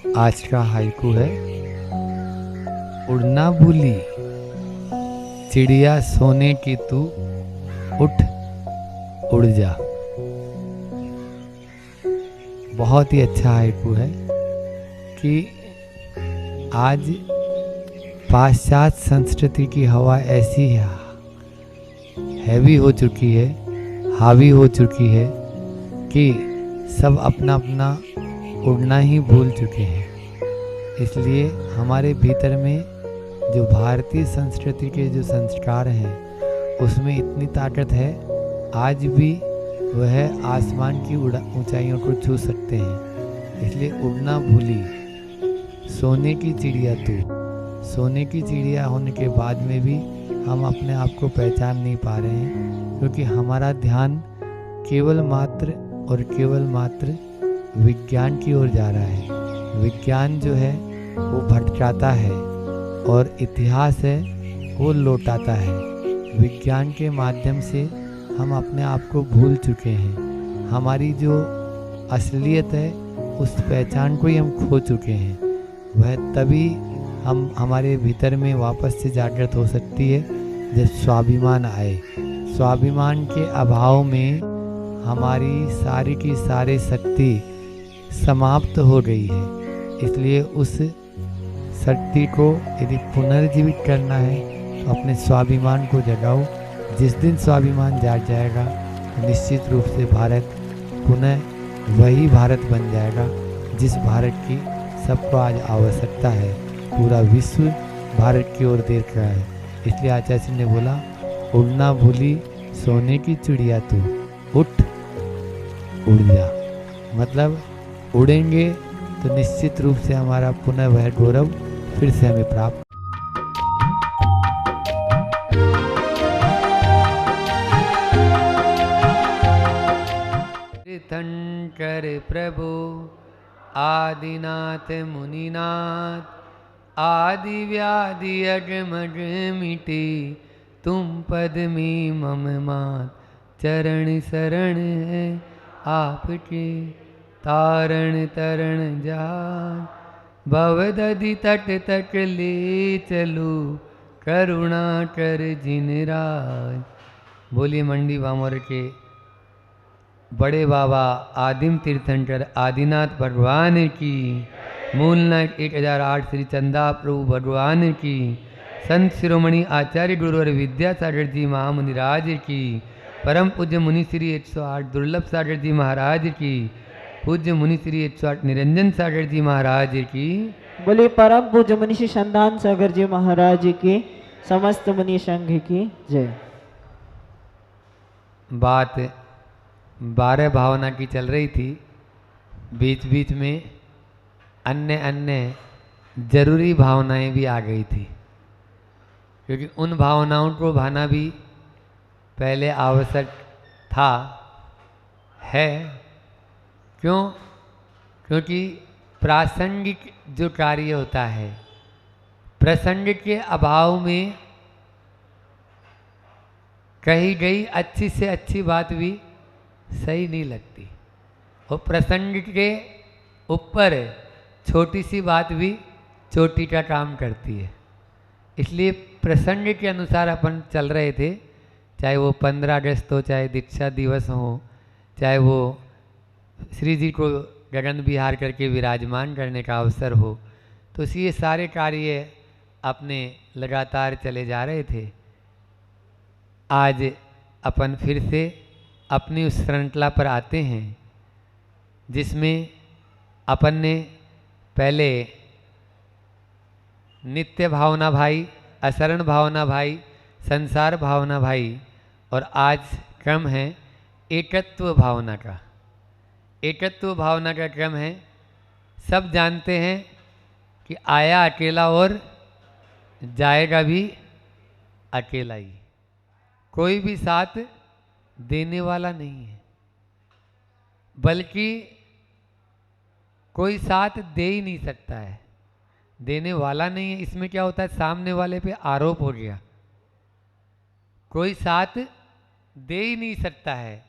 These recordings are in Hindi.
आज का हाइकू है, उड़ना भूली चिड़िया सोने की तू, उठ उड़ जा। बहुत ही अच्छा हाइकू है कि आज पाश्चात्य संस्कृति की हवा ऐसी हैवी हो चुकी है, हावी हो चुकी है कि सब अपना अपना उड़ना ही भूल चुके हैं। इसलिए हमारे भीतर में जो भारतीय संस्कृति के जो संस्कार हैं उसमें इतनी ताकत है, आज भी वह आसमान की ऊंचाइयों को छू सकते हैं। इसलिए उड़ना भूली सोने की चिड़िया तू। सोने की चिड़िया होने के बाद में भी हम अपने आप को पहचान नहीं पा रहे हैं, क्योंकि हमारा ध्यान केवल मात्र विज्ञान की ओर जा रहा है। विज्ञान जो है वो भटकाता है और इतिहास है वो लौटाता है। विज्ञान के माध्यम से हम अपने आप को भूल चुके हैं। हमारी जो असलियत है उस पहचान को ही हम खो चुके हैं। वह तभी हम हमारे भीतर में वापस से जागृत हो सकती है जब स्वाभिमान आए। स्वाभिमान के अभाव में हमारी सारी की सारी शक्ति समाप्त हो गई है। इसलिए उस शक्ति को यदि पुनर्जीवित करना है तो अपने स्वाभिमान को जगाओ। जिस दिन स्वाभिमान जाग जाएगा तो निश्चित रूप से भारत पुनः वही भारत बन जाएगा जिस भारत की सबको आज आवश्यकता है। पूरा विश्व भारत की ओर देख रहा है। इसलिए आचार्य जी ने बोला, उड़ना भूली सोने की चिड़िया तू, उठ उड़ जा। मतलब उड़ेंगे तो निश्चित रूप से हमारा पुनः वह गौरव फिर से हमें प्राप्त। तीर्थंकर प्रभु आदिनाथ मुनिनाथ, आदि व्याधि अगमग मिटे, तुम पद में मम मात। चरण शरण है आपके, तारण तरण जान। भवदधि तट तक ले चलो, करुणा कर जिन राज। बोलिए मंडी वामोर के बड़े बाबा आदिम तीर्थंकर आदिनाथ भगवान की, मूलनायक 1008 श्री चंदा प्रभु भगवान की, संत शिरोमणि आचार्य गुरुवर विद्यासागर जी महामुनिराज की, परम पूज्य मुनि श्री 108 दुर्लभ सागर जी महाराज की, पूज्य मुनि श्री 108 निरंजन सागर जी महाराज की। बोले परम पूज्य मुनि श्री संधान सागर जी महाराज की, समस्त मुनि संघ की जय। बात 12 भावना की चल रही थी। बीच बीच में अन्य जरूरी भावनाएं भी आ गई थी, क्योंकि उन भावनाओं को भाना भी पहले आवश्यक था है। क्यों? क्योंकि प्रासंगिक जो कार्य होता है, प्रसंग के अभाव में कही गई अच्छी से अच्छी बात भी सही नहीं लगती, और प्रसंग के ऊपर छोटी सी बात भी चोटी का काम करती है। इसलिए प्रसंग के अनुसार अपन चल रहे थे, चाहे वो 15 अगस्त हो, चाहे दीक्षा दिवस हो, चाहे वो श्री जी को गगन विहार करके विराजमान करने का अवसर हो, तो ये सारे कार्य अपने लगातार चले जा रहे थे। आज अपन फिर से अपनी उस श्रृंखला पर आते हैं जिसमें अपन ने पहले नित्य भावना भाई, असरण भावना भाई, संसार भावना भाई, और आज क्रम है एकत्व भावना का। एकत्व भावना का क्रम है, सब जानते हैं कि आया अकेला और जाएगा भी अकेला ही। कोई भी साथ देने वाला नहीं है, बल्कि कोई साथ दे ही नहीं सकता है। देने वाला नहीं है, इसमें क्या होता है, सामने वाले पे आरोप हो गया। कोई साथ दे ही नहीं सकता है,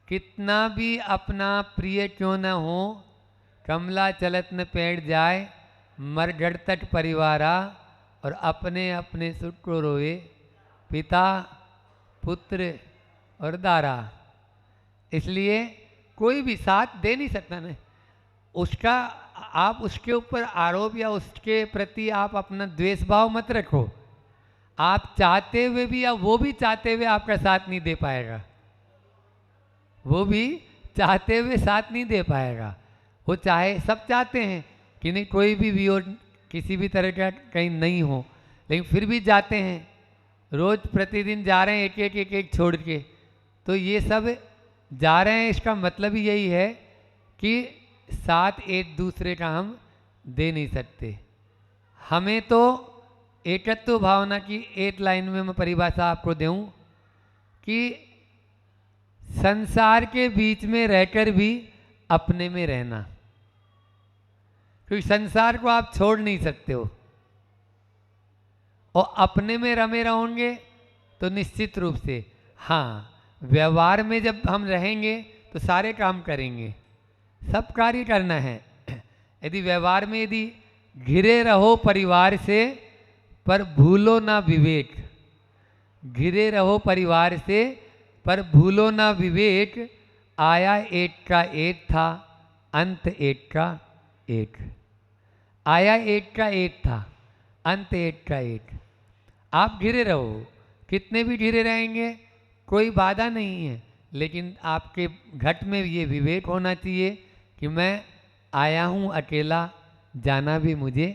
कितना भी अपना प्रिय क्यों ना हो, कमला चलत न पेड़ जाए, मर जड़तट परिवारा, और अपने अपने सुख को रोए पिता पुत्र और दारा। इसलिए कोई भी साथ दे नहीं सकता ना, उसका आप उसके ऊपर आरोप या उसके प्रति आप अपना द्वेष भाव मत रखो। आप चाहते हुए भी या वो भी चाहते हुए आपका साथ नहीं दे पाएगा, वो भी चाहते हुए साथ नहीं दे पाएगा। वो चाहे, सब चाहते हैं कि नहीं कोई भी वियोग किसी भी तरह का कहीं नहीं हो, लेकिन फिर भी जाते हैं, रोज प्रतिदिन जा रहे हैं एक एक छोड़ के। तो ये सब जा रहे हैं, इसका मतलब ही यही है कि साथ एक दूसरे का हम दे नहीं सकते। हमें तो एकत्व भावना की एक लाइन में मैं परिभाषा आपको दूं कि संसार के बीच में रहकर भी अपने में रहना, क्योंकि संसार को आप छोड़ नहीं सकते हो, और अपने में रमे रहोगे तो निश्चित रूप से, हाँ, व्यवहार में जब हम रहेंगे तो सारे काम करेंगे, सब कार्य करना है। यदि व्यवहार में यदि घिरे रहो परिवार से पर भूलो ना विवेक, घिरे रहो परिवार से पर भूलो ना विवेक, आया एक का एक था अंत एक का एक। आया एक का एक था, अंत एक का एक। आप घिरे रहो, कितने भी घिरे रहेंगे कोई बाधा नहीं है, लेकिन आपके घट में ये विवेक होना चाहिए कि मैं आया हूँ अकेला, जाना भी मुझे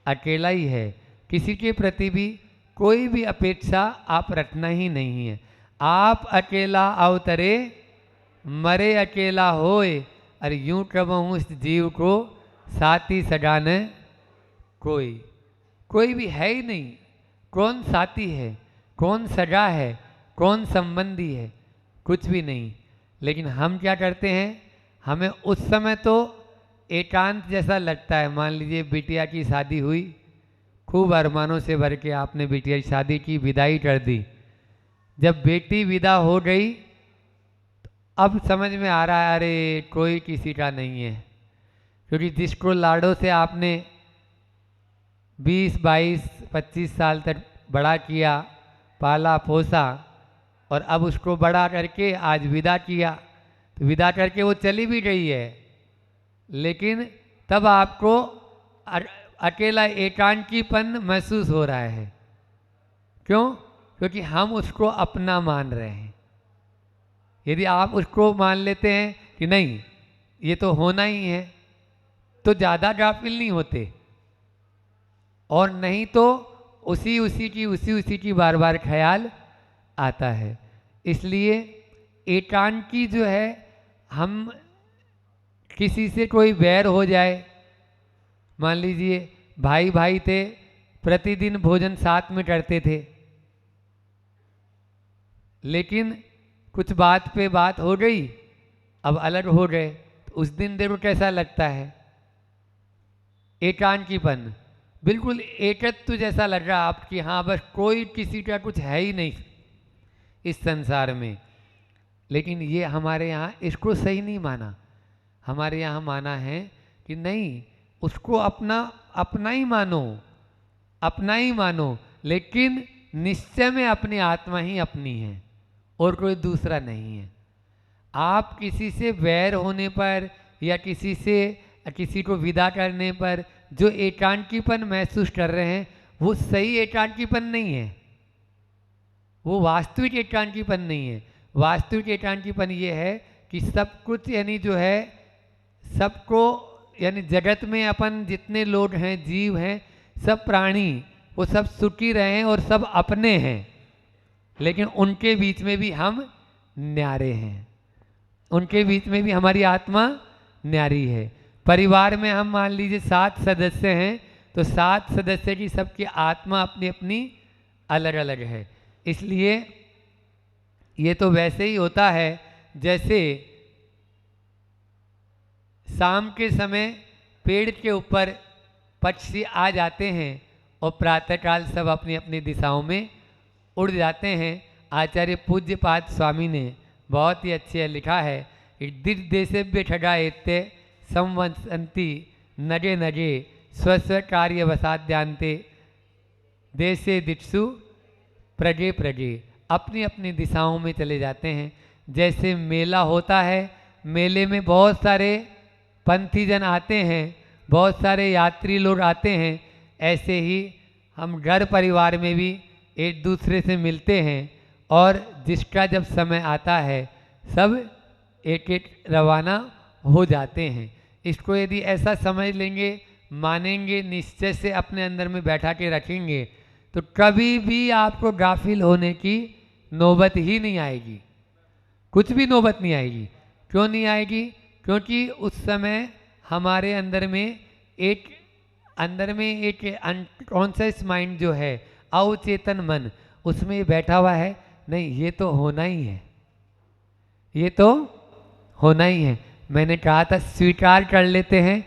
अकेला ही है। किसी के प्रति भी कोई भी अपेक्षा आप रखना ही नहीं है। आप अकेला अवतरे, मरे अकेला होए, और यूं कहूँ इस जीव को साथी सजान कोई। कोई भी है ही नहीं, कौन साथी है, कौन सजा है, कौन संबंधी है, कुछ भी नहीं। लेकिन हम क्या करते हैं, हमें उस समय तो एकांत जैसा लगता है। मान लीजिए बिटिया की शादी हुई, खूब अरमानों से भर के आपने बिटिया की शादी की, विदाई कर दी। जब बेटी विदा हो गई तो अब समझ में आ रहा है अरे कोई किसी का नहीं है, क्योंकि जिसको लाडों से आपने 20, 22, 25 साल तक बड़ा किया, पाला पोसा, और अब उसको बड़ा करके आज विदा किया, तो विदा करके वो चली भी गई है, लेकिन तब आपको अकेला एकांकीपन महसूस हो रहा है। क्यों? क्योंकि हम उसको अपना मान रहे हैं। यदि आप उसको मान लेते हैं कि नहीं ये तो होना ही है, तो ज़्यादा गाफिल नहीं होते, और नहीं तो उसी की बार बार ख्याल आता है। इसलिए एकांकी जो है, हम किसी से कोई वैर हो जाए, मान लीजिए भाई भाई थे, प्रतिदिन भोजन साथ में करते थे, लेकिन कुछ बात पे बात हो गई, अब अलग हो गए, तो उस दिन देखो कैसा लगता है। एकांकीपन, बिल्कुल एकत्व जैसा लग रहा है आपकी, हाँ बस कोई किसी का कुछ है ही नहीं इस संसार में। लेकिन ये हमारे यहाँ इसको सही नहीं माना। हमारे यहाँ माना है कि नहीं, उसको अपना ही मानो, अपना ही मानो, लेकिन निश्चय में अपनी आत्मा ही अपनी है और कोई दूसरा नहीं है। आप किसी से वैर होने पर या किसी को विदा करने पर जो एकांकीपन महसूस कर रहे हैं, वो सही एकांकीपन नहीं है, वो वास्तविक एकांकीपन नहीं है। वास्तविक एकांकीपन ये है कि सब कुछ यानी जो है सबको, यानी जगत में अपन जितने लोग हैं, जीव हैं, सब प्राणी, वो सब सुखी रहें और सब अपने हैं, लेकिन उनके बीच में भी हम न्यारे हैं, उनके बीच में भी हमारी आत्मा न्यारी है। परिवार में हम मान लीजिए 7 सदस्य हैं, तो 7 सदस्य की सबकी आत्मा अपनी अपनी अलग अलग है। इसलिए ये तो वैसे ही होता है जैसे शाम के समय पेड़ के ऊपर पक्षी आ जाते हैं और प्रातःकाल सब अपनी अपनी दिशाओं में उड़ जाते हैं। आचार्य पूज्यपाद स्वामी ने बहुत ही अच्छे लिखा है कि दिग्देशेभ्य खगा एत्ते संवसन्ति नगे नगे स्वस्व कार्य वसाद्यांते देशे दिक्षु प्रजे प्रजे, अपनी अपनी दिशाओं में चले जाते हैं। जैसे मेला होता है, मेले में बहुत सारे पंथीजन आते हैं, बहुत सारे यात्री लोग आते हैं, ऐसे ही हम घर परिवार में भी एक दूसरे से मिलते हैं और जिसका जब समय आता है सब एक एक रवाना हो जाते हैं। इसको यदि ऐसा समझ लेंगे, मानेंगे, निश्चय से अपने अंदर में बैठा के रखेंगे तो कभी भी आपको गाफिल होने की नौबत ही नहीं आएगी, कुछ भी नौबत नहीं आएगी। क्यों नहीं आएगी? क्योंकि उस समय हमारे अंदर में एक अनकॉन्शियस माइंड जो है, अवचेतन मन, उसमें बैठा हुआ है, नहीं ये तो होना ही है, ये तो होना ही है। मैंने कहा था स्वीकार कर लेते हैं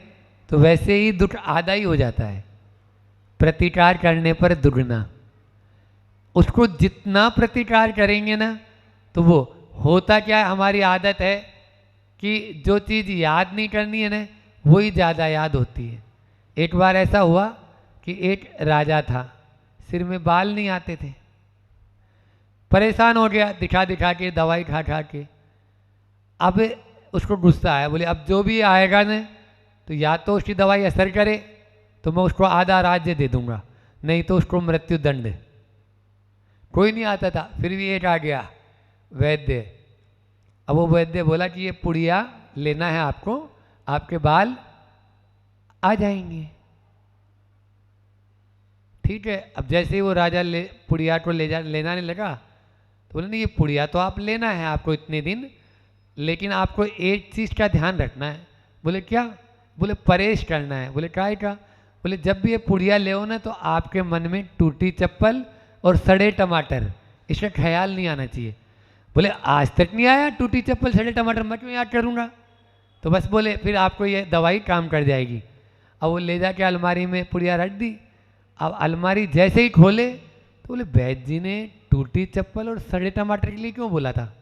तो वैसे ही दुख आधा ही हो जाता है, प्रतिकार करने पर दुगना। उसको जितना प्रतिकार करेंगे ना तो वो होता क्या है, हमारी आदत है कि जो चीज़ याद नहीं करनी है ना वही ज़्यादा याद होती है। एक बार ऐसा हुआ कि एक राजा था, सिर में बाल नहीं आते थे, परेशान हो गया दिखा दिखा के, दवाई खा खा के। अब उसको गुस्सा आया, बोले अब जो भी आएगा ना तो या तो उसकी दवाई असर करे तो मैं उसको आधा राज्य दे दूंगा, नहीं तो उसको मृत्यु दंड। कोई नहीं आता था, फिर भी एक आ गया वैद्य। अब वो वैद्य बोला कि ये पुड़िया लेना है आपको, आपके बाल आ जाएंगे। ठीक है। अब जैसे ही वो राजा पुड़िया को लेना नहीं लगा तो बोले नहीं ये पुड़िया तो आप लेना है आपको इतने दिन, लेकिन आपको एक चीज़ का ध्यान रखना है। बोले क्या? बोले परहेज करना है। बोले काय का? बोले जब भी ये पुड़िया ले ना तो आपके मन में टूटी चप्पल और सड़े टमाटर, इसका ख्याल नहीं आना चाहिए। बोले आज तक नहीं आया टूटी चप्पल सड़े टमाटर, मैं क्यों याद करूँगा? तो बस बोले फिर आपको ये दवाई काम कर जाएगी। अब वो ले जाके अलमारी में पुड़िया रख दी। अब अलमारी जैसे ही खोले तो बोले वैद्य जी ने टूटी चप्पल और सड़े टमाटर के लिए क्यों बोला था?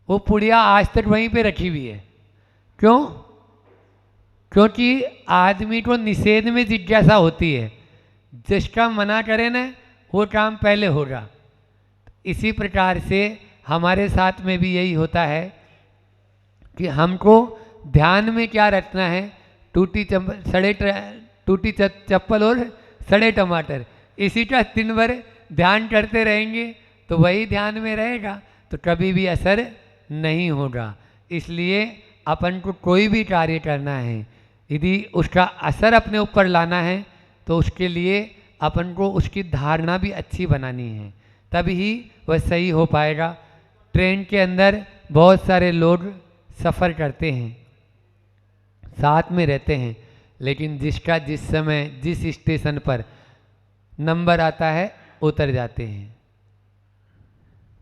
वो पुड़िया आज तक वहीं पे रखी हुई है। क्यों? क्योंकि आदमी को निषेध में जिज्ञासा होती है, जिसका मना करे ना वो काम पहले होगा। इसी प्रकार से हमारे साथ में भी यही होता है कि हमको ध्यान में क्या रखना है, टूटी चप्पल और सड़े टमाटर, इसी का दिन भर ध्यान करते रहेंगे तो वही ध्यान में रहेगा, तो कभी भी असर नहीं होगा। इसलिए अपन को कोई भी कार्य करना है, यदि उसका असर अपने ऊपर लाना है तो उसके लिए अपन को उसकी धारणा भी अच्छी बनानी है, तभी वह सही हो पाएगा। ट्रेन के अंदर बहुत सारे लोग सफ़र करते हैं, साथ में रहते हैं, लेकिन जिसका जिस समय जिस स्टेशन पर नंबर आता है उतर जाते हैं।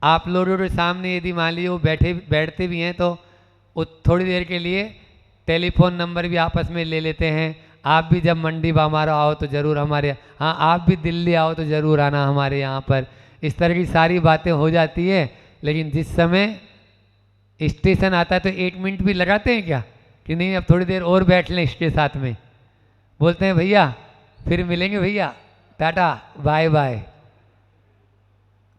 आप लोगों के सामने यदि मान लीजिए वो बैठते भी हैं तो वो थोड़ी देर के लिए टेलीफोन नंबर भी आपस में ले लेते हैं। आप भी जब मंडी बामारा आओ तो ज़रूर हमारे, हाँ आप भी दिल्ली आओ तो ज़रूर आना हमारे यहाँ पर। इस तरह की सारी बातें हो जाती है, लेकिन जिस समय स्टेशन आता है तो 1 मिनट भी लगाते हैं क्या कि नहीं अब थोड़ी देर और बैठ लें इसके साथ में। बोलते हैं भैया फिर मिलेंगे भैया, टाटा बाय बाय,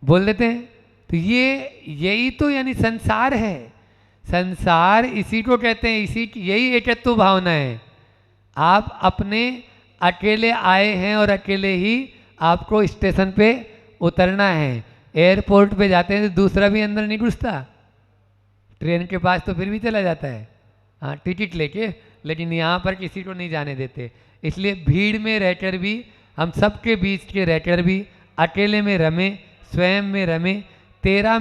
बोल देते हैं। तो यही तो यानी संसार है। संसार इसी को कहते हैं, यही एकत्व भावना है। आप अपने अकेले आए हैं और अकेले ही आपको स्टेशन पे उतरना है। एयरपोर्ट पे जाते हैं तो दूसरा भी अंदर नहीं घुसता, ट्रेन के पास तो फिर भी चला जाता है, हाँ टिकट लेके, लेकिन यहाँ पर किसी को नहीं जाने देते। इसलिए भीड़ में रहकर भी, हम सबके बीच के रहकर भी अकेले में रमे, स्वयं में रमे, तेरा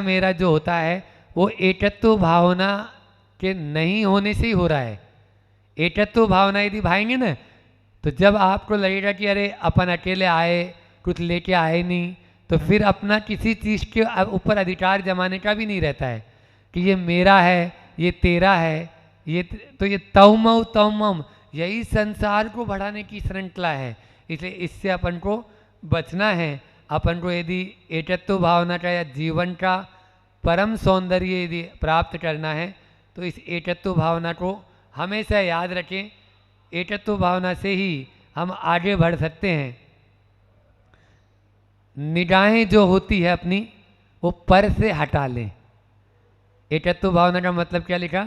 मेरा जो होता है वो एकत्व भावना के नहीं होने से ही हो रहा है। एकत्व भावना यदि भाएंगे ना तो जब आपको लगेगा कि अरे अपन अकेले आए, कुछ लेके आए नहीं, तो फिर अपना किसी चीज़ के ऊपर अधिकार जमाने का भी नहीं रहता है कि ये मेरा है, ये तेरा है, ये तो ये तौमम, यही संसार को बढ़ाने की श्रृंखला है। इसलिए इससे अपन को बचना है। अपन को यदि एकत्व भावना का या जीवन का परम सौंदर्य यदि प्राप्त करना है तो इस एकत्व भावना को हमेशा याद रखें। एकत्व भावना से ही हम आगे बढ़ सकते हैं। निगाहें जो होती है अपनी वो पर से हटा लें। एकत्व भावना का मतलब क्या लिखा,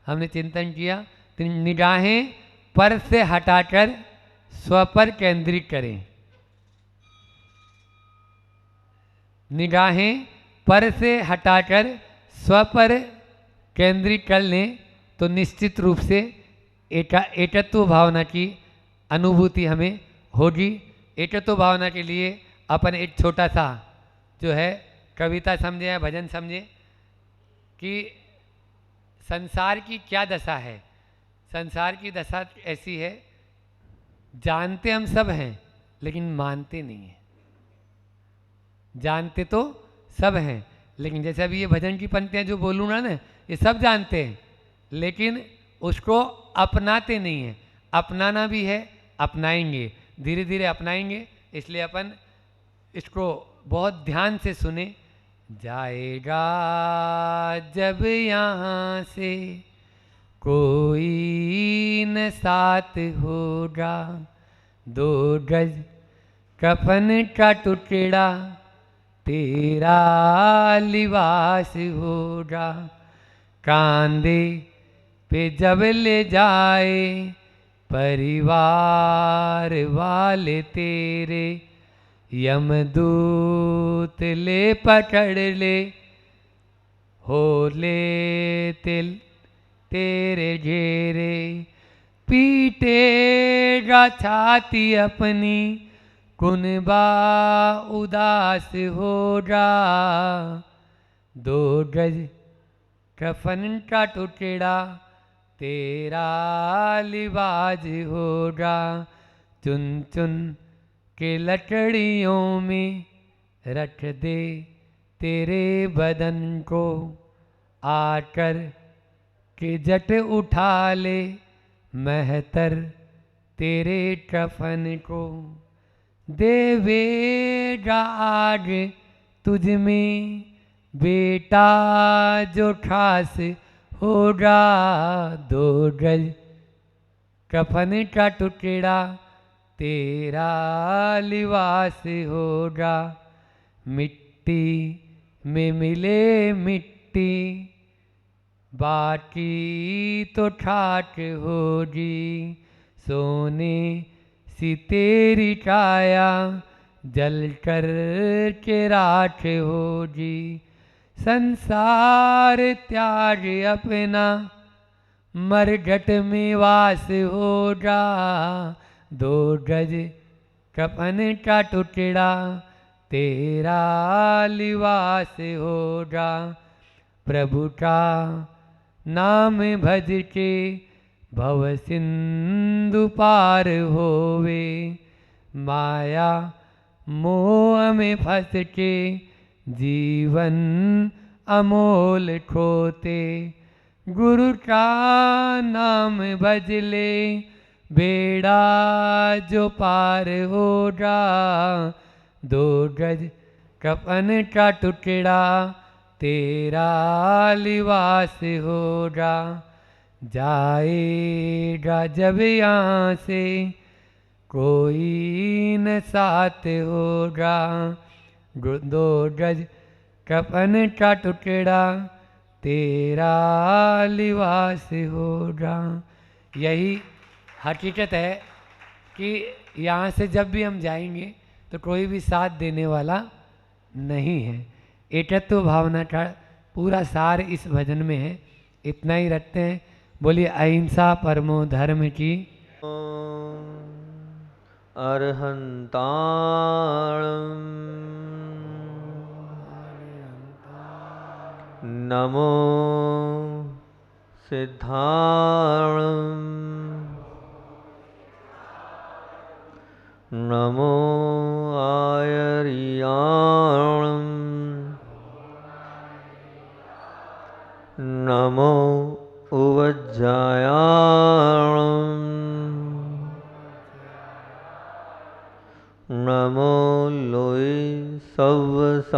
हमने चिंतन किया, तो निगाहें पर से हटाकर स्व पर केंद्रित करें। निगाहें पर से हटाकर स्व पर केंद्रित कर लें तो निश्चित रूप से एकत्व भावना की अनुभूति हमें होगी। एकत्व भावना के लिए अपन एक छोटा सा जो है कविता समझे या भजन समझे कि संसार की क्या दशा है। संसार की दशा ऐसी है, जानते हम सब हैं लेकिन मानते नहीं हैं। जानते तो सब हैं लेकिन जैसे अभी ये भजन की पंक्तियाँ जो बोलूँगा ना, ये सब जानते हैं लेकिन उसको अपनाते नहीं हैं। अपनाना भी है, अपनाएंगे, धीरे धीरे अपनाएंगे। इसलिए अपन इसको बहुत ध्यान से सुने। जाएगा जब यहाँ से कोई न साथ होगा, 2 गज कफन का टुकड़ा तेरा लिबास होगा। कांधे पे जब ले जाए परिवार वाले तेरे, यमदूत ले पकड़ ले, हो ले तिल तेरे घेरे। पीटेगा छाती अपनी कुनबा उदास होगा, 2 गज कफन का टुकड़ा तेरा लिबाज होगा। चुन चुन के लकड़ियों में रख दे तेरे बदन को, आकर के जट उठा ले महतर तेरे कफन को। देवेगा आग तुझ में बेटा जो खास होगा, 2 गज कफन का टुकड़ा तेरा लिबास होगा। मिट्टी में मिले मिट्टी बाकी तो ठाक होगी, सोने सी तेरी काया जलकर के राख होगी। संसार त्याग अपना मरघट में वास होगा, 2 गज कफन का टुकड़ा तेरा लिबास होगा। प्रभु का नाम भज के भव सिंधु पार होवे, माया मोह में फंस के जीवन अमोल खोते। गुरु का नाम भज ले बेड़ा जो पार होगा, 2 गज कफन का टुकड़ा तेरा लिबास होगा। जाएगा जब यहाँ से कोई न साथ होगा, 2 गज कफन का टुकड़ा तेरा लिबास होगा। यही हकीकत है कि यहाँ से जब भी हम जाएंगे तो कोई भी साथ देने वाला नहीं है। एकत्व भावना का पूरा सार इस भजन में है। इतना ही रखते हैं। बोलिए अहिंसा परमो धर्म की। अरहंताणं नमो सिद्धाणं नमो आयर्याणं नमो उवज्जायाणं नमो लोई सव्वसाहुणं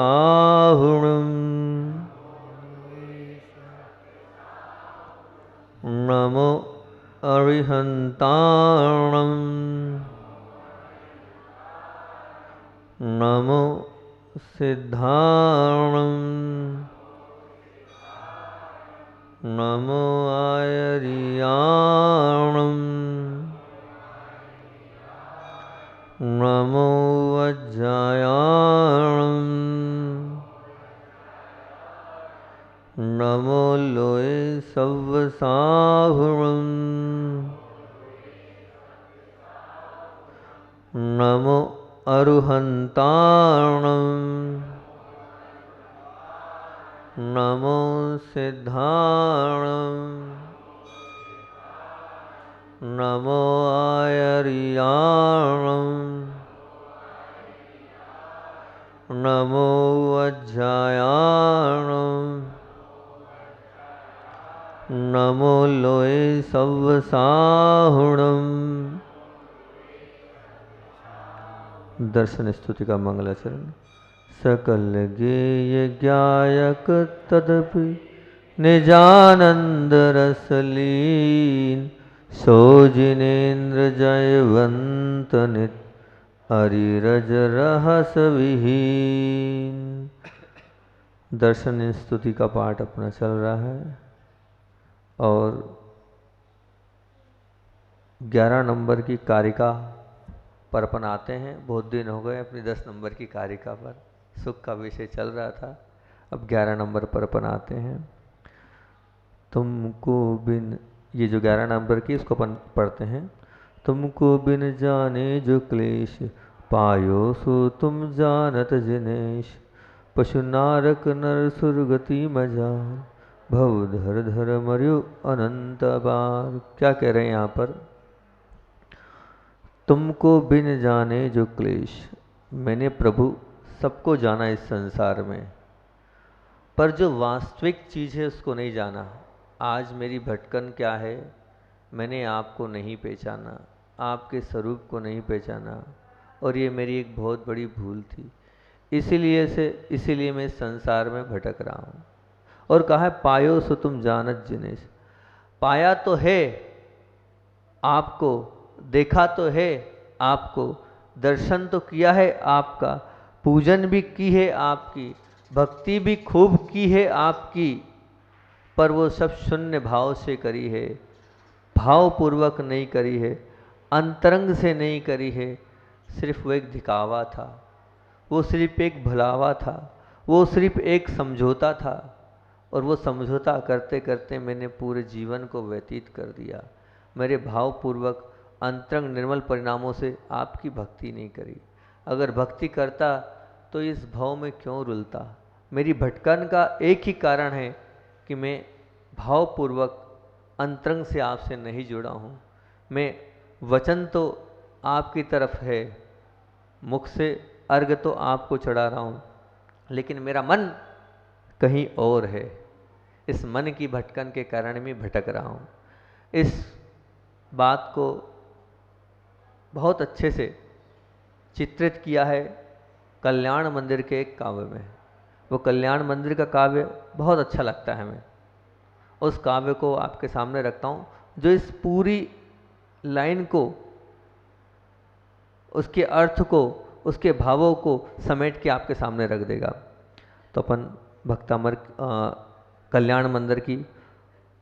नमो सिद्धाणं नमो आयर्याणं नमो वज्रायाणं नमो लोये सव्वसाहुणं नमो अरुहन्ताणं नमो सिद्धाणं नमो आयर्याणं नमो वज्रायाणं नमो लोये सव्वसाहुणं। दर्शन स्तुति का मंगलाचरण। सकल गेय ज्ञायक तदपि निजानंद रसलीन सो जिनेन्द्र जयवंत नित अरिरज रहस विहीन। दर्शन स्तुति का पाठ अपना चल रहा है और 11 नंबर की कारिका पर अपन आते हैं। बहुत दिन हो गए अपनी 10 नंबर की कारिका पर, सुख का विषय चल रहा था। अब 11 नंबर पर अपन आते हैं। तुमको बिन, ये जो 11 नंबर की इसको अपन पढ़ते हैं। तुमको बिन जाने जो क्लेश पायो सो तुम जानत जिनेश पशु नारक नर सुरगति मजार भव धर धर मर्यो अनंत बार। क्या कह रहे हैं यहाँ पर? तुमको बिन जाने जो क्लेश, मैंने प्रभु सबको जाना इस संसार में, पर जो वास्तविक चीज़ है उसको नहीं जाना। आज मेरी भटकन क्या है, मैंने आपको नहीं पहचाना, आपके स्वरूप को नहीं पहचाना, और ये मेरी एक बहुत बड़ी भूल थी। इसीलिए मैं इस संसार में भटक रहा हूँ। और कहा है पायो सो तुम जानत जिनेश, पाया तो है आपको, देखा तो है आपको, दर्शन तो किया है आपका, पूजन भी की है आपकी, भक्ति भी खूब की है आपकी, पर वो सब शून्य भाव से करी है, भावपूर्वक नहीं करी है, अंतरंग से नहीं करी है। सिर्फ वो एक दिखावा था, वो सिर्फ एक भुलावा था, वो सिर्फ एक समझौता था, और वो समझौता करते करते मैंने पूरे जीवन को व्यतीत कर दिया। मेरे भावपूर्वक अंतरंग निर्मल परिणामों से आपकी भक्ति नहीं करी। अगर भक्ति करता तो इस भाव में क्यों रुलता? मेरी भटकन का एक ही कारण है कि मैं भावपूर्वक अंतरंग से आपसे नहीं जुड़ा हूँ। मैं वचन तो आपकी तरफ है, मुख से अर्घ तो आपको चढ़ा रहा हूँ, लेकिन मेरा मन कहीं और है। इस मन की भटकन के कारण मैं भटक रहा हूँ। इस बात को बहुत अच्छे से चित्रित किया है कल्याण मंदिर के एक काव्य में। वो कल्याण मंदिर का काव्य बहुत अच्छा लगता है हमें। उस काव्य को आपके सामने रखता हूँ, जो इस पूरी लाइन को, उसके अर्थ को, उसके भावों को समेट के आपके सामने रख देगा। तो अपन भक्तामर कल्याण मंदिर की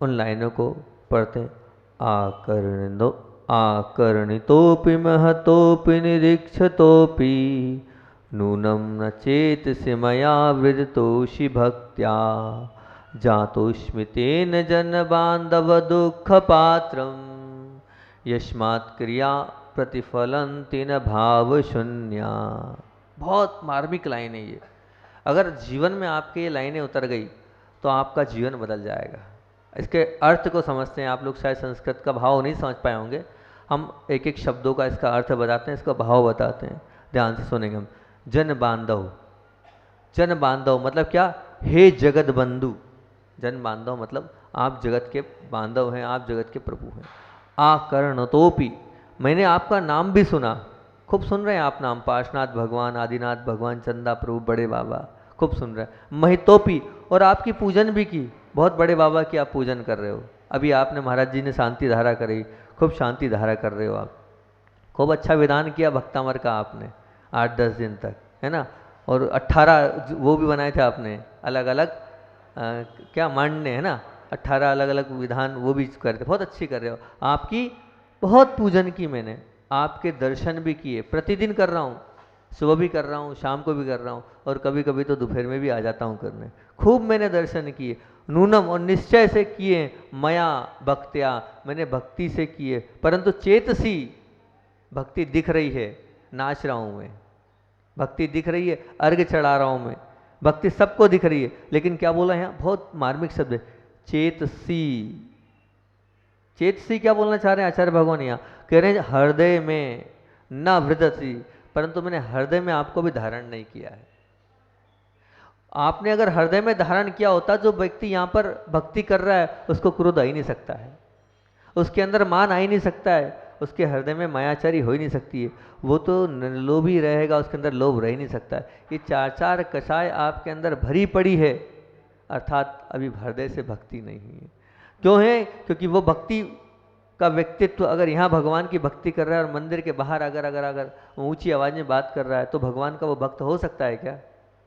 उन लाइनों को पढ़ते हैं। आकर्णितोपि महतोपि निरीक्षतोपि नूनं न चेतसि मया वृदतोषि भक्त्या जातोऽस्मि तेन जनबान्धव दुःखपात्रं यस्मात् क्रिया प्रतिफलन्ति न भावशून्या। बहुत मार्मिक लाइन है ये। अगर जीवन में आपके ये लाइनें उतर गई तो आपका जीवन बदल जाएगा। इसके अर्थ को समझते हैं। आप लोग शायद संस्कृत का भाव नहीं समझ पाए होंगे, हम एक एक शब्दों का इसका अर्थ बताते हैं, इसका भाव बताते हैं। ध्यान से सुनेंगे हम। जन बांधव, जन बांधव मतलब क्या? हे जगत बंधु। जन बांधव मतलब आप जगत के बांधव हैं, आप जगत के प्रभु हैं। आकर्णतोपि, मैंने आपका नाम भी सुना, खूब सुन रहे हैं आप नाम, पार्शनाथ भगवान, आदिनाथ भगवान, चंदा प्रभु, बड़े बाबा, खूब सुन रहे हैं। महितोपि, और आपकी पूजन भी की, बहुत बड़े बाबा की आप पूजन कर रहे हो। अभी आपने महाराज जी ने शांति धारा करी, खूब शांति धारा कर रहे हो आप, खूब अच्छा विधान किया भक्तामर का आपने 8-10 दिन तक, है ना। और 18 वो भी बनाए थे आपने अलग अलग क्या मांडने, है ना, 18 अलग अलग विधान वो भी कर रहे थे, बहुत अच्छी कर रहे हो। आपकी बहुत पूजन की मैंने, आपके दर्शन भी किए, प्रतिदिन कर रहा हूँ, सुबह भी कर रहा हूँ, शाम को भी कर रहा हूँ, और कभी कभी तो दोपहर में भी आ जाता हूँ करने। खूब मैंने दर्शन किए, नूनम और निश्चय से किए, मया भक्त्या, मैंने भक्ति से किए, परंतु चेतसी, भक्ति दिख रही है, नाच रहा हूँ मैं, भक्ति दिख रही है, अर्घ चढ़ा रहा हूँ मैं, भक्ति सबको दिख रही है, लेकिन क्या बोला यहाँ, बहुत मार्मिक शब्द है, चेतसी। चेतसी क्या बोलना चाह रहे हैं आचार्य भगवान, यहाँ कह रहे हैं हृदय में न वृद्धसी, परंतु मैंने हृदय में आपको भी धारण नहीं किया है। आपने अगर हृदय में धारण किया होता, जो व्यक्ति यहाँ पर भक्ति कर रहा है उसको क्रोध आ ही नहीं सकता है, उसके अंदर मान आ ही नहीं सकता है, उसके हृदय में मायाचारी हो ही नहीं सकती है, वो तो लोभी रहेगा, उसके अंदर लोभ रह ही नहीं सकता है। ये 4 कषाय आपके अंदर भरी पड़ी है, अर्थात अभी हृदय से भक्ति नहीं है। क्यों है? क्योंकि वो भक्ति का व्यक्तित्व अगर यहाँ भगवान की भक्ति कर रहा है और मंदिर के बाहर अगर अगर अगर ऊंची आवाज में बात कर रहा है, तो भगवान का वो भक्त हो सकता है क्या?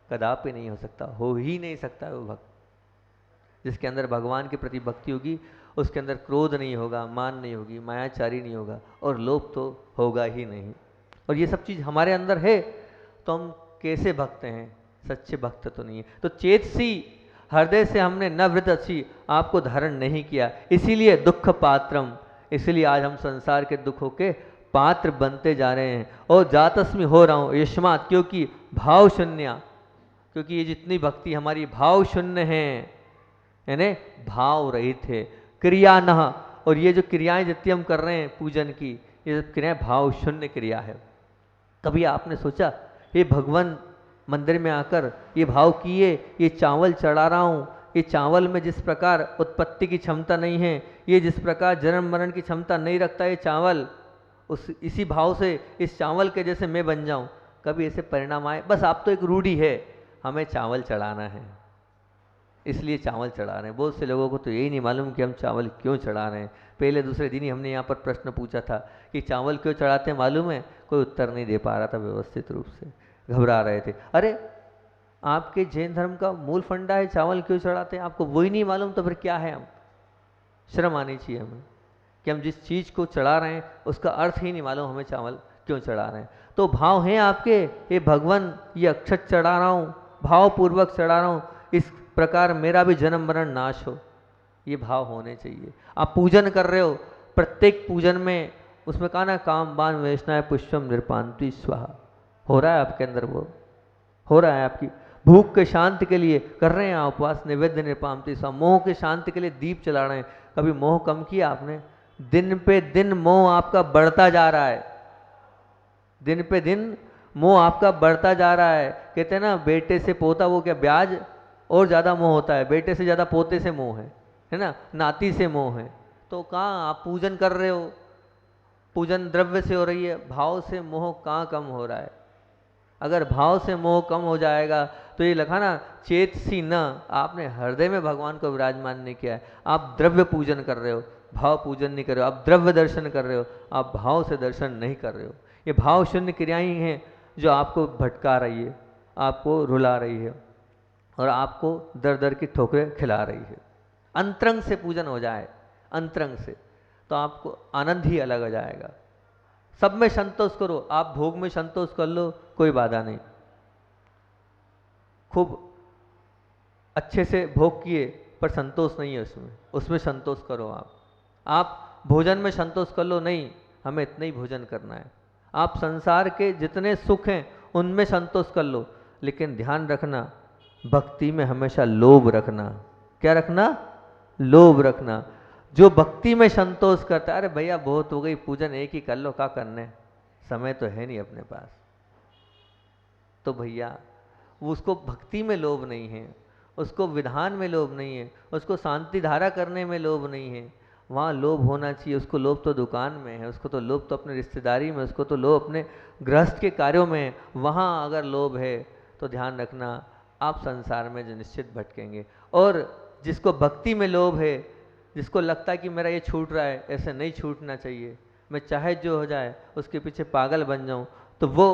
कदापि नहीं हो सकता, हो ही नहीं सकता है वो भक्त। जिसके अंदर भगवान के प्रति भक्ति होगी उसके अंदर क्रोध नहीं होगा, मान नहीं होगी, मायाचारी नहीं होगा, और लोभ तो होगा ही नहीं। और ये सब चीज़ हमारे अंदर है तो हम कैसे भक्त हैं? सच्चे भक्त तो नहीं है। तो चेतसी, हृदय से हमने न वृद्धि आपको धारण नहीं किया, इसीलिए दुख पात्रम, इसलिए आज हम संसार के दुखों के पात्र बनते जा रहे हैं। और जातस्मि हो रहा हूँ यशमात, क्योंकि भाव शून्य, क्योंकि ये जितनी भक्ति हमारी भाव शून्य है, यानी भाव रहित है, क्रिया न, और ये जो क्रियाएं जितनी हम कर रहे हैं पूजन की, ये सब क्रियाएं भाव शून्य क्रिया है। कभी आपने सोचा ये भगवान मंदिर में आकर ये भाव किए, ये चावल चढ़ा रहा हूँ, ये चावल में जिस प्रकार उत्पत्ति की क्षमता नहीं है, ये जिस प्रकार जन्म मरण की क्षमता नहीं रखता ये चावल, उस इसी भाव से इस चावल के जैसे मैं बन जाऊं, कभी ऐसे परिणाम आए? बस आप तो एक रूढ़ी है, हमें चावल चढ़ाना है इसलिए चावल चढ़ा रहे हैं। बहुत से लोगों को तो यही नहीं मालूम कि हम चावल क्यों चढ़ा रहे हैं। पहले दूसरे दिन ही हमने यहाँ पर प्रश्न पूछा था कि चावल क्यों चढ़ाते हैं मालूम है? कोई उत्तर नहीं दे पा रहा था व्यवस्थित रूप से, घबरा रहे थे। अरे आपके जैन धर्म का मूल फंडा है चावल क्यों चढ़ाते हैं, आपको वही नहीं मालूम तो फिर क्या है? हम शर्म आनी चाहिए हमें कि हम जिस चीज़ को चढ़ा रहे हैं उसका अर्थ ही नहीं मालूम हमें चावल क्यों चढ़ा रहे हैं। तो भाव हैं आपके, ये भगवान ये अक्षत चढ़ा रहा हूँ, भाव पूर्वक चढ़ा रहा हूँ, इस प्रकार मेरा भी जन्म मरण नाश हो, ये भाव होने चाहिए। आप पूजन कर रहे हो, प्रत्येक पूजन में उसमें कहा ना काम बाण वैष्णव पुष्पम निर्पांति स्वाहा, हो रहा है आपके अंदर, वो हो रहा है। आपकी भूख के शांति के लिए कर रहे हैं आप उपवास, निवेद्य निर्पांति स्वाहा, मोह के शांति के लिए दीप चला रहे हैं। कभी मोह कम किया आपने? दिन पे दिन मोह आपका बढ़ता जा रहा है, दिन पे दिन मोह आपका बढ़ता जा रहा है। कहते हैं ना बेटे से पोता, वो क्या ब्याज और ज़्यादा मोह होता है, बेटे से ज़्यादा पोते से मोह है ना, नाती से मोह है। तो कहाँ आप पूजन कर रहे हो, पूजन द्रव्य से हो रही है, भाव से मोह कहाँ कम हो रहा है? अगर भाव से मोह कम हो जाएगा तो ये लिखा ना चेतसी न, आपने हृदय में भगवान को विराजमान नहीं किया है। आप द्रव्य पूजन कर रहे हो, भाव पूजन नहीं कर रहे हो, आप द्रव्य दर्शन कर रहे हो, आप भाव से दर्शन नहीं कर रहे हो। ये भाव शून्य क्रियाएं हैं जो आपको भटका रही है, आपको रुला रही है और आपको दर दर की ठोकरें खिला रही है। अंतरंग से पूजन हो जाए, अंतरंग से, तो आपको आनंद ही अलग हो जाएगा। सब में संतोष करो, आप भोग में संतोष कर लो, कोई बाधा नहीं, खूब अच्छे से भोग किए पर संतोष नहीं है उसमें, उसमें संतोष करो। आप भोजन में संतोष कर लो, नहीं हमें इतना ही भोजन करना है। आप संसार के जितने सुख हैं उनमें संतोष कर लो, लेकिन ध्यान रखना भक्ति में हमेशा लोभ रखना। क्या रखना? लोभ रखना। जो भक्ति में संतोष करता है, अरे भैया बहुत हो गई पूजन, एक ही कर लो, क्या करने, समय तो है नहीं अपने पास, तो भैया वो उसको भक्ति में लोभ नहीं है, उसको विधान में लोभ नहीं है, उसको शांति धारा करने में लोभ नहीं है। वहाँ लोभ होना चाहिए, उसको लोभ तो दुकान में है, उसको तो लोभ तो अपने रिश्तेदारी में, उसको तो लोभ अपने गृहस्थ के कार्यों में है। वहाँ अगर लोभ है तो ध्यान रखना आप संसार में जो निश्चित भटकेंगे। और जिसको भक्ति में लोभ है, जिसको लगता है कि मेरा ये छूट रहा है, ऐसे नहीं छूटना चाहिए, मैं चाहे जो हो जाए उसके पीछे पागल बन जाऊं, तो वो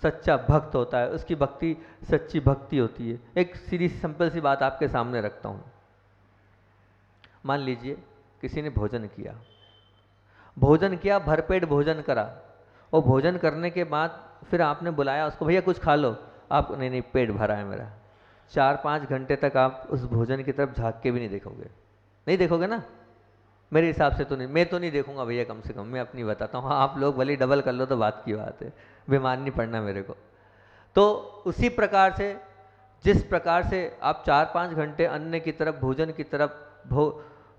सच्चा भक्त होता है, उसकी भक्ति सच्ची भक्ति होती है। एक सीधी सिंपल सी बात आपके सामने रखता हूं। मान लीजिए किसी ने भोजन किया, भरपेट भोजन करा, और भोजन करने के बाद फिर आपने बुलाया उसको, भैया कुछ खा लो। आप, नहीं पेट भरा है मेरा। 4-5 घंटे तक आप उस भोजन की तरफ झांक के भी नहीं देखोगे ना। मेरे हिसाब से तो नहीं, मैं तो नहीं देखूंगा भैया, कम से कम मैं अपनी बताता हूँ। आप लोग भले डबल कर लो तो बात की बात है, बीमार नहीं पड़ना मेरे को। तो उसी प्रकार से, जिस प्रकार से आप 4-5 घंटे अन्न की तरफ, भोजन की तरफ,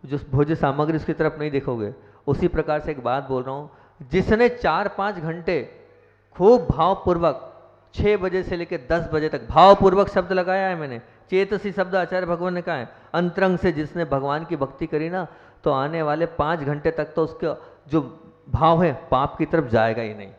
जो भोज्य सामग्री उसकी तरफ नहीं देखोगे, उसी प्रकार से एक बात बोल रहा हूँ, जिसने 4-5 घंटे खूब भावपूर्वक 6 बजे से लेकर 10 बजे तक भावपूर्वक शब्द लगाया है मैंने, चेतसी शब्द आचार्य भगवान ने कहा है, अंतरंग से जिसने भगवान की भक्ति करी ना, तो आने वाले 5 घंटे तक तो उसका जो भाव है पाप की तरफ जाएगा ही नहीं।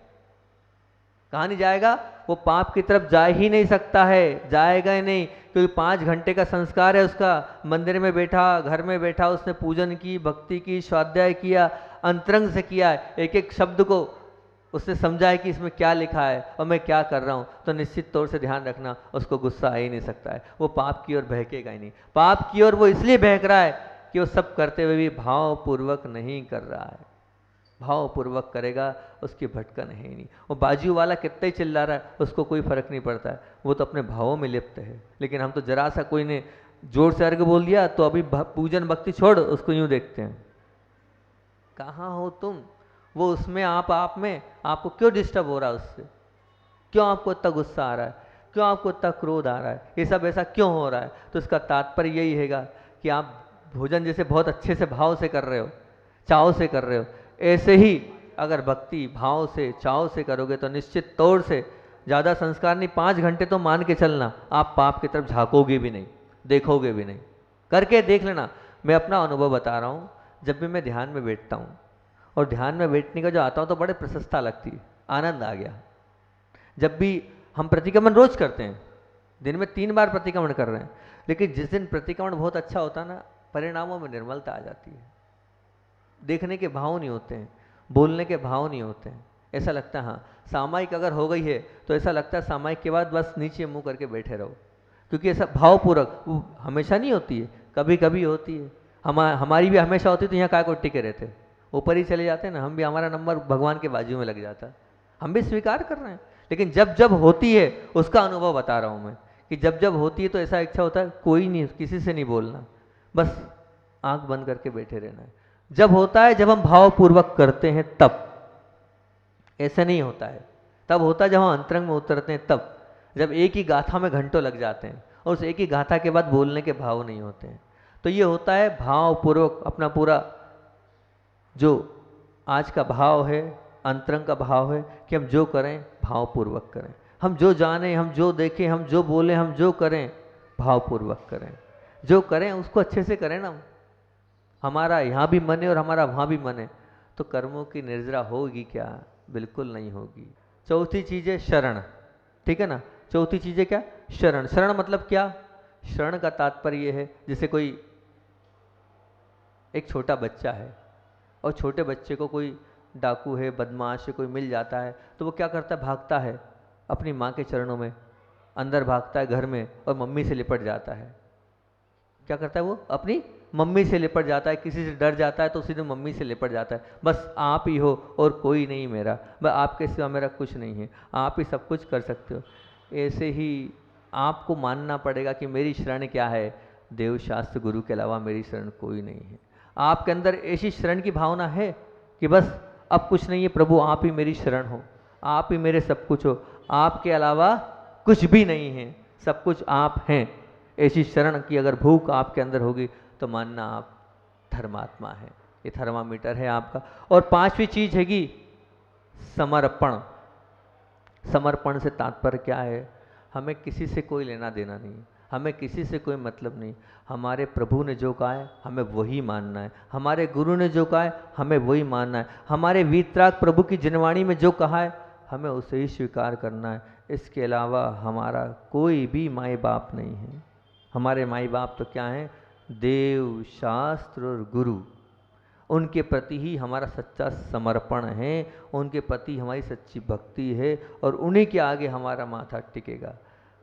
कहाँ नहीं जाएगा? वो पाप की तरफ जा ही नहीं सकता है, जाएगा ही नहीं, क्योंकि 5 घंटे का संस्कार है उसका। मंदिर में बैठा, घर में बैठा, उसने पूजन की, भक्ति की, स्वाध्याय किया, अंतरंग से किया है, एक एक शब्द को उसने समझा है कि इसमें क्या लिखा है और मैं क्या कर रहा हूँ, तो निश्चित तौर से ध्यान रखना उसको गुस्सा आ ही नहीं सकता है, वो पाप की ओर बहकेगा ही नहीं। पाप की ओर वो इसलिए बहक रहा है कि वो सब करते हुए भी भावपूर्वक नहीं कर रहा है। भावपूर्वक करेगा उसकी भटकन है ही नहीं। वो बाजू वाला कितना ही चिल्ला रहा है उसको कोई फर्क नहीं पड़ता है, वो तो अपने भावों में लिप्त है। लेकिन हम तो जरा सा कोई ने जोर से अर्घ बोल दिया तो अभी पूजन भक्ति छोड़, उसको यूं देखते हैं, कहाँ हो तुम? वो उसमें, आप में, आपको क्यों डिस्टर्ब हो रहा है उससे? क्यों आपको इतना गुस्सा आ रहा है? क्यों आपको इतना क्रोध आ रहा है? ये सब ऐसा क्यों हो रहा है? तो इसका तात्पर्य यही हैगा कि आप भोजन जैसे बहुत अच्छे से भाव से कर रहे हो, चाव से कर रहे हो, ऐसे ही अगर भक्ति भाव से, चाव से करोगे तो निश्चित तौर से, ज़्यादा संस्कार नहीं, 5 घंटे तो मान के चलना, आप पाप की तरफ झाँकोगे भी नहीं, देखोगे भी नहीं। करके देख लेना। मैं अपना अनुभव बता रहा हूँ, जब भी मैं ध्यान में बैठता हूँ और ध्यान में बैठने का जो आता हूँ तो बड़े प्रशंसा लगती है, आनंद आ गया। जब भी हम प्रतिक्रमण रोज करते हैं, दिन में 3 बार प्रतिक्रमण कर रहे हैं, लेकिन जिस दिन प्रतिक्रमण बहुत अच्छा होता है ना, परिणामों में निर्मलता आ जाती है। देखने के भाव नहीं होते हैं, बोलने के भाव नहीं होते हैं, ऐसा लगता है हाँ सामायिक अगर हो गई है तो ऐसा लगता है सामायिक के बाद बस नीचे मुंह करके बैठे रहो, क्योंकि ऐसा भावपूर्वक वो हमेशा नहीं होती है, कभी कभी होती है। हमारी भी हमेशा होती तो यहाँ काय को टिके रहते, ऊपर ही चले जाते हैं ना, हम भी, हमारा नंबर भगवान के बाजू में लग जाता है, हम भी स्वीकार कर रहे हैं। लेकिन जब जब होती है उसका अनुभव बता रहा हूँ मैं, कि जब जब होती है तो ऐसा इच्छा होता है कोई नहीं, किसी से नहीं बोलना, बस आंख बंद करके बैठे रहना है। जब होता है जब हम भावपूर्वक करते हैं तब, ऐसे नहीं होता है। तब होता है जब हम अंतरंग में उतरते हैं, तब जब एक ही गाथा में घंटों लग जाते हैं और उस एक ही गाथा के बाद बोलने के भाव नहीं होते हैं। तो ये होता है भावपूर्वक अपना पूरा जो आज का भाव है, अंतरंग का भाव है कि हम जो करें भावपूर्वक करें, हम जो जाने, हम जो देखें, हम जो बोलें, हम जो करें भावपूर्वक करें, जो करें उसको अच्छे से करें ना। हमारा यहाँ भी मन है और हमारा वहाँ भी मन है, तो कर्मों की निर्जरा होगी क्या? बिल्कुल नहीं होगी। चौथी चीज़ है शरण, ठीक है ना। चौथी चीज़ है क्या? शरण। शरण मतलब क्या? शरण का तात्पर्य ये है, जैसे कोई एक छोटा बच्चा है और छोटे बच्चे को कोई डाकू है, बदमाश है, कोई मिल जाता है, तो वो क्या करता है? भागता है अपनी माँ के चरणों में, अंदर भागता है घर में और मम्मी से लिपट जाता है। क्या करता है वो? अपनी मम्मी से लिपट जाता है। किसी से डर जाता है तो सीधे मम्मी से लिपट जाता है, बस आप ही हो और कोई नहीं मेरा, बस आपके सिवा मेरा कुछ नहीं है, आप ही सब कुछ कर सकते हो। ऐसे ही आपको मानना पड़ेगा कि मेरी शरण क्या है? देव शास्त्र गुरु के अलावा मेरी शरण कोई नहीं है। आपके अंदर ऐसी शरण की भावना है कि बस अब कुछ नहीं है प्रभु, आप ही मेरी शरण हो, आप ही मेरे सब कुछ हो, आपके अलावा कुछ भी नहीं है, सब कुछ आप हैं। ऐसी शरण की अगर भूख आपके अंदर होगी तो मानना आप धर्मात्मा है। ये थर्मामीटर है आपका। और 5वीं चीज हैगी समर्पण। समर्पण से तात्पर्य क्या है? हमें किसी से कोई लेना देना नहीं, हमें किसी से कोई मतलब नहीं। हमारे प्रभु ने जो कहा है हमें वही मानना है, हमारे गुरु ने जो कहा है हमें वही मानना है, हमारे वीतराग प्रभु की जनवाणी में जो कहा है हमें उसे ही स्वीकार करना है। इसके अलावा हमारा कोई भी माई बाप नहीं है। हमारे माई बाप तो क्या हैं? देव, शास्त्र और गुरु, उनके प्रति ही हमारा सच्चा समर्पण है, उनके प्रति हमारी सच्ची भक्ति है और उन्हीं के आगे हमारा माथा टिकेगा।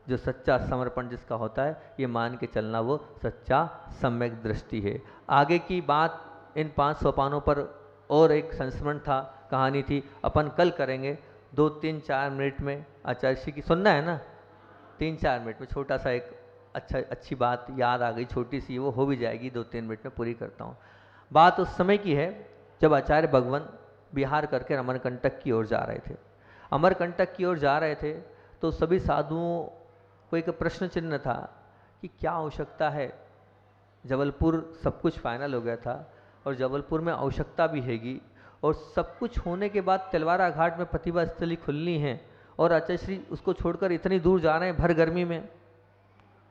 जो सच्चा समर्पण जिसका होता है, ये मान के चलना वो सच्चा सम्यक दृष्टि है। आगे की बात इन 5 सोपानों पर और एक संस्मरण था, कहानी थी, अपन कल करेंगे 2-3-4 मिनट में। आचार्य श्री की सुनना है ना, 3-4 मिनट में छोटा सा एक अच्छी बात याद आ गई, छोटी सी, वो हो भी जाएगी, 2-3 मिनट में पूरी करता हूँ। बात उस समय की है जब आचार्य भगवान विहार करके अमरकंटक की ओर जा रहे थे। अमरकंटक की ओर जा रहे थे तो सभी साधुओं को एक प्रश्न चिन्ह था कि क्या आवश्यकता है। जबलपुर सब कुछ फाइनल हो गया था और जबलपुर में आवश्यकता भी हैगी, और सब कुछ होने के बाद तिलवारा घाट में प्रतिभा स्थली खुलनी है और आचार्य श्री उसको छोड़कर इतनी दूर जा रहे हैं भर गर्मी में।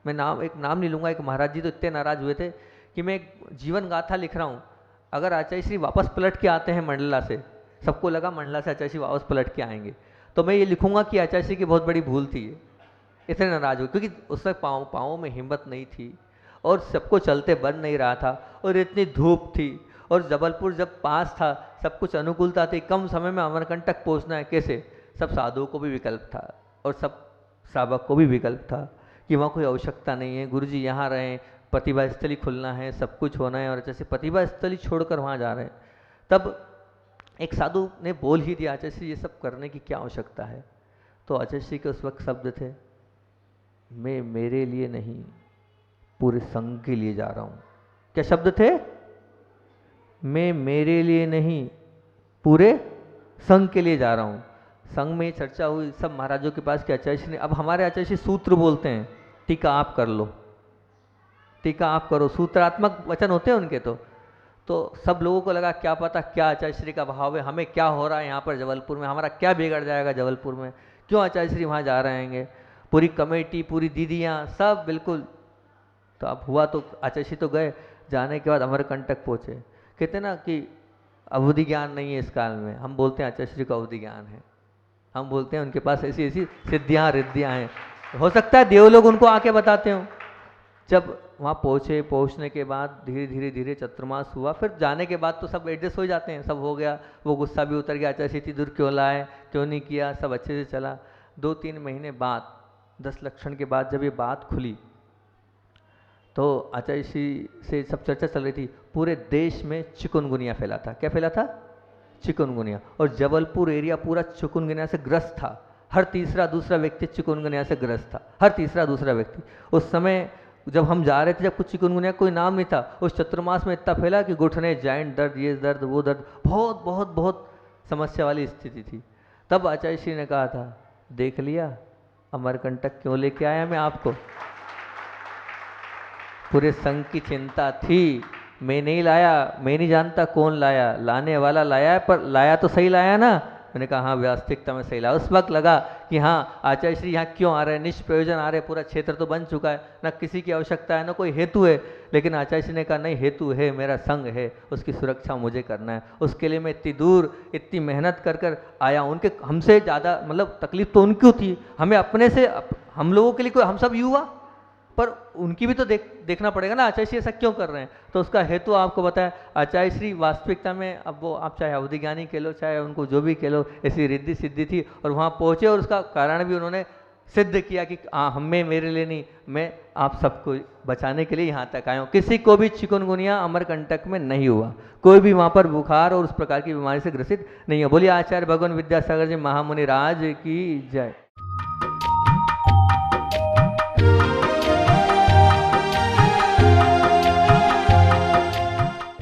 मैं नाम नहीं लूँगा, एक महाराज जी तो इतने नाराज हुए थे कि मैं एक जीवन गाथा लिख रहा हूँ, अगर आचार्य श्री वापस पलट के आते हैं मंडला से, सबको लगा मंडला से आचार्य श्री वापस पलट के आएंगे, तो मैं ये लिखूंगा कि आचार्य श्री की बहुत बड़ी भूल थी। इतने नाराज हुए क्योंकि उस वक्त पाँव में हिम्मत नहीं थी और सबको चलते बन नहीं रहा था और इतनी धूप थी और जबलपुर जब पास था, सब कुछ अनुकूलता थी, कम समय में अमरकंटक पहुँचना है कैसे। सब साधुओं को भी विकल्प था और सब श्रावक को भी विकल्प था कि वहाँ कोई आवश्यकता नहीं है, गुरुजी यहाँ रहें, प्रतिभा स्थली खुलना है, सब कुछ होना है, और जैसे प्रतिभा स्थली छोड़कर वहाँ जा रहे हैं। तब एक साधु ने बोल ही दिया, आचार्य श्री ये सब करने की क्या आवश्यकता है। तो आचार्य श्री के उस वक्त शब्द थे, मैं मेरे लिए नहीं पूरे संघ के लिए जा रहा हूँ। क्या शब्द थे? मैं मेरे लिए नहीं पूरे संघ के लिए जा रहा हूँ। संघ में चर्चा हुई सब महाराजों के पास कि आचार्य श्री ने, अब हमारे आचार्य श्री सूत्र बोलते हैं, टीका आप कर लो, टीका आप करो, सूत्रात्मक वचन होते हैं उनके। तो सब लोगों को लगा क्या पता क्या आचार्य श्री का भाव है, हमें क्या हो रहा है यहाँ पर जबलपुर में, हमारा क्या बिगड़ जाएगा जबलपुर में, क्यों आचार्य श्री वहाँ जा रहे हैं। पूरी कमेटी, पूरी दीदियाँ, सब बिल्कुल। तो अब हुआ तो आचार्य श्री तो गए, जाने के बाद अमरकंटक पहुँचे। कहते ना कि अवधि ज्ञान नहीं है इस काल में, हम बोलते हैं आचार्य श्री को अवधि ज्ञान है, हम बोलते हैं उनके पास ऐसी ऐसी सिद्धियाँ रिद्धियाँ हैं। हो सकता है देव लोग उनको आके बताते हो। जब वहाँ पहुँचे, पहुँचने के बाद धीरे धीरे चतुर्मास हुआ, फिर जाने के बाद तो सब एडजस्ट हो जाते हैं, सब हो गया, वो गुस्सा भी उतर गया, आचार्य श्री इतनी दूर क्यों लाए, क्यों नहीं किया, सब अच्छे से चला। 2-3 महीने बाद 10 लक्षण के बाद जब ये बात खुली तो आचार्य श्री से सब चर्चा चल रही थी। पूरे देश में चिकुनगुनिया फैला था। क्या फैला था? चिकुनगुनिया। और जबलपुर एरिया पूरा चिकुनगुनिया से ग्रस्त था। हर दूसरा व्यक्ति चिकुनगुनिया से ग्रस्त था, हर दूसरा व्यक्ति। उस समय जब हम जा रहे थे, जब कुछ चिकुनगुनिया कोई नाम नहीं था, उस चतुर्मास में इतना फैला कि घुटने, जॉइंट दर्द, ये दर्द, वो दर्द, बहुत बहुत बहुत समस्या वाली स्थिति थी। तब आचार्य श्री ने कहा था, देख लिया अमरकंटक क्यों लेके आया मैं आपको। पूरे संघ की चिंता थी, मैं नहीं लाया, मैं नहीं जानता कौन लाया, लाने वाला लाया है, पर लाया तो सही लाया ना। मैंने कहा हाँ, वास्तविकता में सही लाया। उस वक्त लगा कि हाँ, आचार्य श्री यहाँ क्यों आ रहे हैं, निष्प्रयोजन आ रहे हैं, पूरा क्षेत्र तो बन चुका है, ना किसी की आवश्यकता है, ना कोई हेतु है। लेकिन आचार्य श्री ने कहा नहीं, हेतु है, मेरा संघ है, उसकी सुरक्षा मुझे करना है, उसके लिए मैं इतनी दूर इतनी मेहनत कर आया। उनके हमसे ज़्यादा मतलब तकलीफ तो उनको थी, हमें अपने से, हम लोगों के लिए कोई, हम सब युवा, पर उनकी भी तो देखना पड़ेगा ना, आचार्य श्री ऐसा क्यों कर रहे हैं। तो उसका हेतु आपको बताया। आचार्य श्री वास्तविकता में, अब वो आप चाहे अवधि ज्ञानी कह लो, चाहे उनको जो भी कह लो, ऐसी रिद्धि सिद्धि थी और वहाँ पहुँचे और उसका कारण भी उन्होंने सिद्ध किया कि हमें, मेरे लिए नहीं, मैं आप सबको बचाने के लिए यहाँ तक आया हूँ। किसी को भी चिकुनगुनिया अमरकंटक में नहीं हुआ, कोई भी वहाँ पर बुखार और उस प्रकार की बीमारी से ग्रसित नहीं है। बोलिए आचार्य भगवान विद्यासागर जी महामुनि राज की जय।